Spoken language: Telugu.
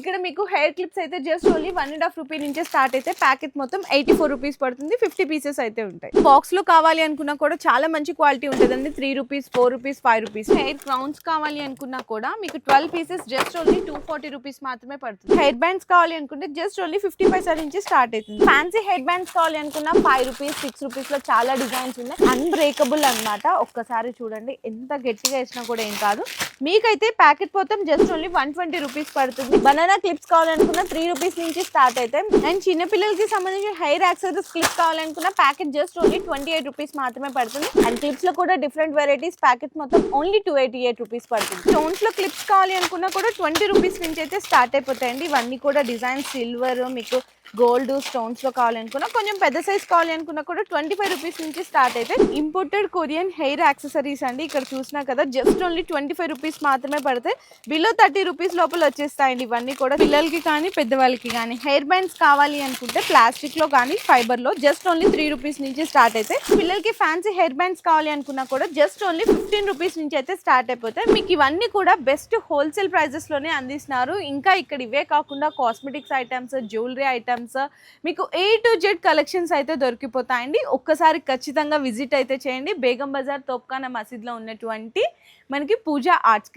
ఇక్కడ మీకు హెయిర్ క్లిప్స్ అయితే జస్ట్ ఓన్లీ 1.5 రూపీ నుంచే స్టార్ట్ అయితే ప్యాకెట్ మొత్తం 84 రూపీస్ పడుతుంది. 50 పీసెస్ అయితే ఉంటాయి. బాక్స్ లో కావాలి అనుకున్నా కూడా చాలా మంచి క్వాలిటీ ఉంటుందండి. 3 rupees, 4 rupees, 5 rupees. Hair crowns కావాలి అనుకున్నా కూడా మీకు 12 పీసెస్ జస్ట్ ఓన్లీ 240 రూపీస్ మాత్రమే పడుతుంది. హెయిర్ బ్యాండ్స్ కావాలి అనుకుంటే జస్ట్ ఓన్లీ 50 పైసా నుంచి స్టార్ట్ అవుతుంది. ఫ్యాన్సీ హెయిర్ బ్యాండ్స్ కావాలి అనుకున్నా 5 రూపీస్, 6 రూపీస్ లో చాలా డిజైన్స్ ఉన్నాయి. అన్బ్రేకబుల్ అన్నమాట. ఒక్కసారి చూడండి, ఎంత గట్టిగా వేసినా కూడా ఏం కాదు. మీకైతే ప్యాకెట్ మొత్తం జస్ట్ ఓన్లీ 120 రూపీస్ పడుతుంది. బనానా క్లిప్స్ కావాలనుకున్న 3 రూపీస్ నుంచి స్టార్ట్ అయితే, అండ్ చిన్న పిల్లలకి సంబంధించిన హెయిర్ యాక్సెసరీస్ క్లిప్స్ కావాలనుకున్న ప్యాకెట్ జస్ట్ ఓన్లీ 28 రూపీస్ మాత్రమే పడుతుంది. అండ్ క్లిప్స్ లో కూడా డిఫరెంట్ వెరైటీస్, ప్యాకెట్ మొత్తం ఓన్లీ 288 రూపీస్ పడుతుంది. స్టోన్స్ లో క్లిప్స్ కావాలి అనుకున్నా కూడా 20 రూపీస్ నుంచి అయితే స్టార్ట్ అయిపోతాయండి. ఇవన్నీ కూడా డిజైన్ సిల్వర్, మీకు గోల్డ్, స్టోన్స్ లో కావాలనుకున్నా, కొంచెం పెద్ద సైజ్ కావాలి అనుకున్నా కూడా 25 రూపీస్ నుంచి స్టార్ట్ అయితే. ఇంపోర్టెడ్ కొరియన్ హెయిర్ యాక్సెసరీస్ అండి. ఇక్కడ చూసినా కదా జస్ట్ ఓన్లీ 25 రూపీస్ మాత్రమే పడతాయి. బిలో 30 రూపీస్ లోపల వచ్చేస్తాయండి. ఇవన్నీ కూడా పిల్లలకి కానీ పెద్దవాళ్ళకి కానీ. హెయిర్ బ్యాండ్స్ కావాలి అనుకుంటే ప్లాస్టిక్ లో కానీ ఫైబర్ లో జస్ట్ ఓన్లీ 3 రూపీస్ నుంచి స్టార్ట్ అయితే. పిల్లలకి ఫ్యాన్సీ హెయిర్ బ్యాండ్స్ కావాలి అనుకున్నా కూడా జస్ట్ ఓన్లీ 15 రూపీస్ నుంచి అయితే స్టార్ట్ అయిపోతాయి. మీకు ఇవన్నీ కూడా బెస్ట్ హోల్సేల్ ప్రైజెస్ లోనే అందిస్తున్నారు. ఇంకా ఇక్కడ ఇవే కాకుండా కాస్మెటిక్స్ ఐటమ్స్, జ్యువెలరీ ఐటమ్స్, మీకు A to Z కలెక్షన్స్ అయితే దొరికిపోతాయండి. ఒక్కసారి ఖచ్చితంగా విజిట్ అయితే చేయండి. బేగం బజార్ తోప్ఖానా మసీద్ లో ఉన్నటువంటి మనకి పూజా ఆర్ట్స్ కి.